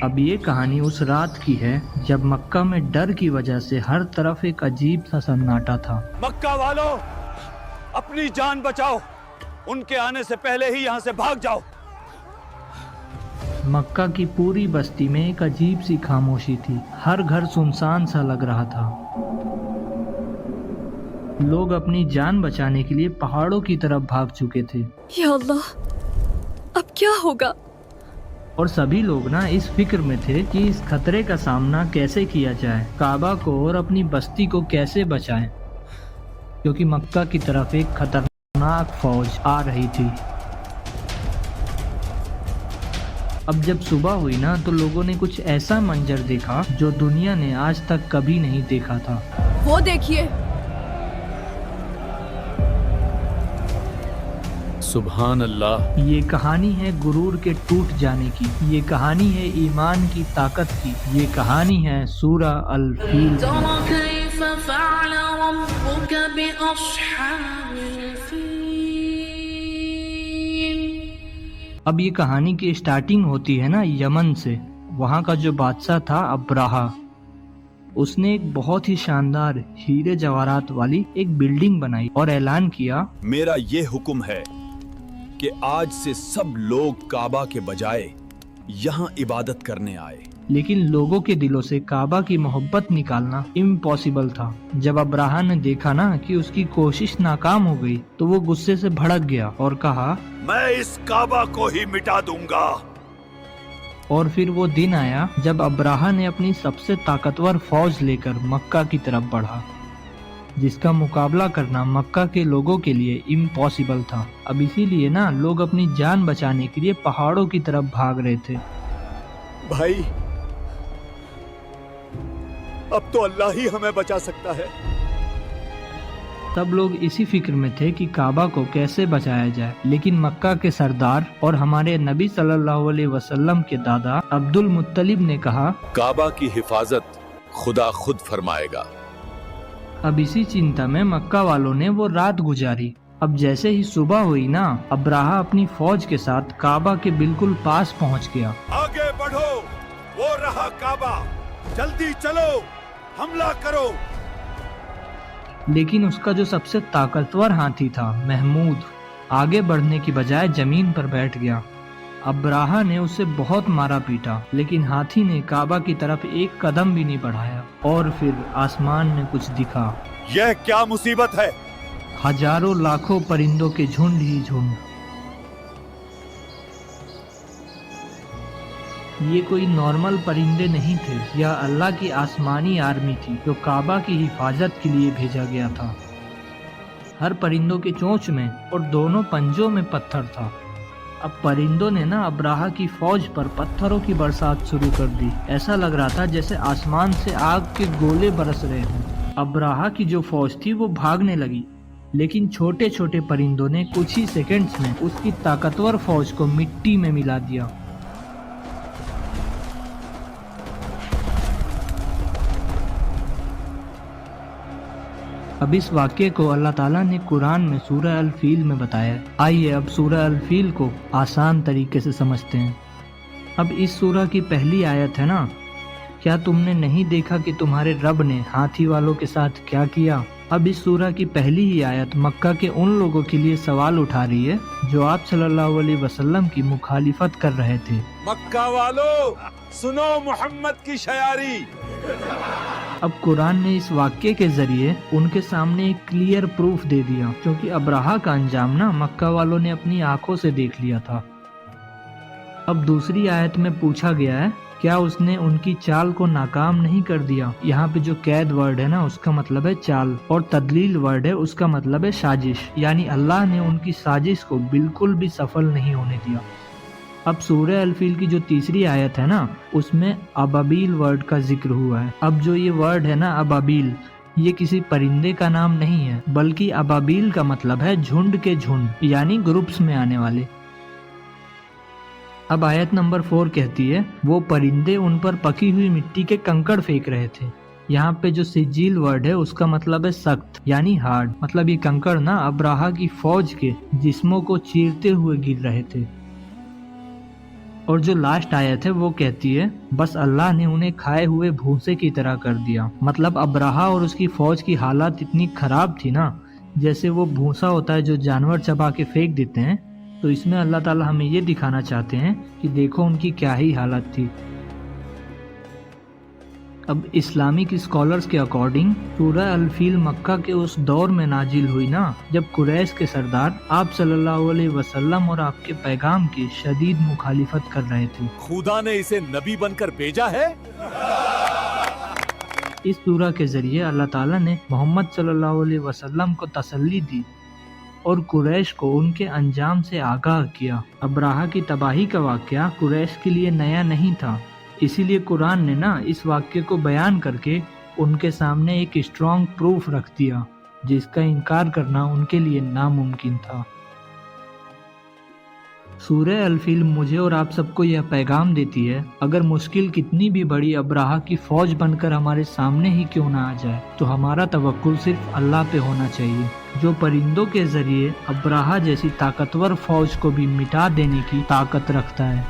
اب یہ کہانی اس رات کی ہے جب مکہ میں ڈر کی وجہ سے ہر طرف ایک عجیب سا سناٹا تھا۔ مکہ والو اپنی جان بچاؤ، ان کے آنے سے پہلے ہی یہاں سے بھاگ جاؤ۔ مکہ کی پوری بستی میں ایک عجیب سی خاموشی تھی، ہر گھر سنسان سا لگ رہا تھا۔ لوگ اپنی جان بچانے کے لیے پہاڑوں کی طرف بھاگ چکے تھے۔ یا اللہ، اب کیا ہوگا؟ اور سبھی لوگ اس فکر میں تھے کہ اس خطرے کا سامنا کیسے کیا جائے، کعبہ کو اور اپنی بستی کو کیسے بچائیں، کیونکہ مکہ کی طرف ایک خطرناک فوج آ رہی تھی۔ اب جب صبح ہوئی تو لوگوں نے کچھ ایسا منظر دیکھا جو دنیا نے آج تک کبھی نہیں دیکھا تھا۔ وہ دیکھیے، سبحان اللہ۔ یہ کہانی ہے غرور کے ٹوٹ جانے کی، یہ کہانی ہے ایمان کی طاقت کی، یہ کہانی ہے سورہ الفیل کی۔ كيف فعل ربك بأصحاب الفيل۔ اب یہ کہانی کی اسٹارٹنگ ہوتی ہے یمن سے۔ وہاں کا جو بادشاہ تھا ابراہا، اس نے ایک بہت ہی شاندار ہیرے جواہرات والی ایک بلڈنگ بنائی اور اعلان کیا، میرا یہ حکم ہے کہ آج سے سب لوگ کعبہ کے بجائے یہاں عبادت کرنے آئے۔ لیکن لوگوں کے دلوں سے کعبہ کی محبت نکالنا امپاسبل تھا۔ جب ابراہا نے دیکھا کہ اس کی کوشش ناکام ہو گئی تو وہ غصے سے بھڑک گیا اور کہا، میں اس کعبہ کو ہی مٹا دوں گا۔ اور پھر وہ دن آیا جب ابراہا نے اپنی سب سے طاقتور فوج لے کر مکہ کی طرف بڑھا، جس کا مقابلہ کرنا مکہ کے لوگوں کے لیے امپاسبل تھا۔ اب اسی لیے لوگ اپنی جان بچانے کے لیے پہاڑوں کی طرف بھاگ رہے تھے۔ بھائی، اب تو اللہ ہی ہمیں بچا سکتا ہے۔ سب لوگ اسی فکر میں تھے کہ کعبہ کو کیسے بچایا جائے، لیکن مکہ کے سردار اور ہمارے نبی صلی اللہ علیہ وسلم کے دادا عبد المطلب نے کہا، کعبہ کی حفاظت خدا خود فرمائے گا۔ اب اسی چنتا میں مکہ والوں نے وہ رات گزاری۔ اب جیسے ہی صبح ہوئی ابراہا اپنی فوج کے ساتھ کعبہ کے بالکل پاس پہنچ گیا۔ آگے بڑھو، وہ رہا کعبہ، جلدی چلو، حملہ کرو۔ لیکن اس کا جو سب سے طاقتور ہاتھی تھا محمود، آگے بڑھنے کی بجائے زمین پر بیٹھ گیا۔ ابراہا نے اسے بہت مارا پیٹا، لیکن ہاتھی نے کعبہ کی طرف ایک قدم بھی نہیں بڑھایا۔ اور پھر آسمان میں کچھ دکھا، یہ کیا مصیبت ہے؟ ہزاروں لاکھوں پرندوں کے جھنڈ ہی جھنڈ۔ یہ کوئی نارمل پرندے نہیں تھے، یا اللہ کی آسمانی آرمی تھی جو کعبہ کی حفاظت کے لیے بھیجا گیا تھا۔ ہر پرندوں کے چونچ میں اور دونوں پنجوں میں پتھر تھا۔ اب پرندوں نے ابراہا کی فوج پر پتھروں کی برسات شروع کر دی۔ ایسا لگ رہا تھا جیسے آسمان سے آگ کے گولے برس رہے ہوں۔ ابراہا کی جو فوج تھی وہ بھاگنے لگی، لیکن چھوٹے چھوٹے پرندوں نے کچھ ہی سیکنڈز میں اس کی طاقتور فوج کو مٹی میں ملا دیا۔ اب اس واقعے کو اللہ تعالیٰ نے قرآن میں سورہ الفیل میں بتایا۔ آئیے اب سورہ الفیل کو آسان طریقے سے سمجھتے ہیں۔ اب اس سورہ کی پہلی آیت ہے کیا تم نے نہیں دیکھا کہ تمہارے رب نے ہاتھی والوں کے ساتھ کیا کیا؟ اب اس سورہ کی پہلی ہی آیت مکہ کے ان لوگوں کے لیے سوال اٹھا رہی ہے جو آپ صلی اللہ علیہ وسلم کی مخالفت کر رہے تھے۔ مکہ والو سنو محمد کی شیاری۔ اب قرآن نے اس واقعے کے ذریعے ان کے سامنے ایک کلیئر پروف دے دیا، کیونکہ ابراہا کا انجام مکہ والوں نے اپنی آنکھوں سے دیکھ لیا تھا۔ اب دوسری آیت میں پوچھا گیا ہے کیا اس نے ان کی چال کو ناکام نہیں کر دیا؟ یہاں پہ جو قید ورڈ ہے اس کا مطلب ہے چال، اور تدلیل ورڈ ہے اس کا مطلب ہے سازش، یعنی اللہ نے ان کی سازش کو بالکل بھی سفل نہیں ہونے دیا۔ اب سورہ الفیل کی جو تیسری آیت ہے اس میں ابابیل ورڈ کا ذکر ہوا ہے۔ اب جو یہ ورڈ ہے ابابیل، یہ کسی پرندے کا نام نہیں ہے، بلکہ ابابیل کا مطلب ہے جھنڈ کے جھنڈ، یعنی گروپس میں آنے والے۔ اب آیت نمبر 4 کہتی ہے وہ پرندے ان پر پکی ہوئی مٹی کے کنکڑ پھینک رہے تھے۔ یہاں پہ جو سجیل ورڈ ہے اس کا مطلب ہے سخت، یعنی ہارڈ، مطلب یہ کنکڑ ابراہا کی فوج کے جسموں کو چیرتے ہوئے گر رہے تھے۔ اور جو لاسٹ آیت ہے وہ کہتی ہے بس اللہ نے انہیں کھائے ہوئے بھوسے کی طرح کر دیا. مطلب ابراہا اور اس کی فوج کی حالت اتنی خراب تھی نا، جیسے وہ بھوسا ہوتا ہے جو جانور چبا کے پھینک دیتے ہیں. تو اس میں اللہ تعالیٰ ہمیں یہ دکھانا چاہتے ہیں کہ دیکھو ان کی کیا ہی حالت تھی. اب اسلامک اسکالرز کے اکارڈنگ سورہ الفیل مکہ کے اس دور میں نازل ہوئی نا، جب قریش کے سردار آپ صلی اللہ علیہ وسلم اور آپ کے پیغام کی شدید مخالفت کر رہے تھے. خدا نے اسے نبی بن کر بھیجا ہے. اس سورہ کے ذریعے اللہ تعالیٰ نے محمد صلی اللہ علیہ وسلم کو تسلی دی اور قریش کو ان کے انجام سے آگاہ کیا. ابراہا کی تباہی کا واقعہ قریش کے لیے نیا نہیں تھا، اسی لیے قرآن نے نا اس واقعے کو بیان کر کے ان کے سامنے ایک اسٹرانگ پروف رکھ دیا جس کا انکار کرنا ان کے لیے ناممکن تھا. سورہ الفیل مجھے اور آپ سب کو یہ پیغام دیتی ہے، اگر مشکل کتنی بھی بڑی ابراہا کی فوج بن کر ہمارے سامنے ہی کیوں نہ آ جائے، تو ہمارا توکل صرف اللہ پہ ہونا چاہیے، جو پرندوں کے ذریعے ابراہا جیسی طاقتور فوج کو بھی مٹا دینے کی طاقت رکھتا ہے.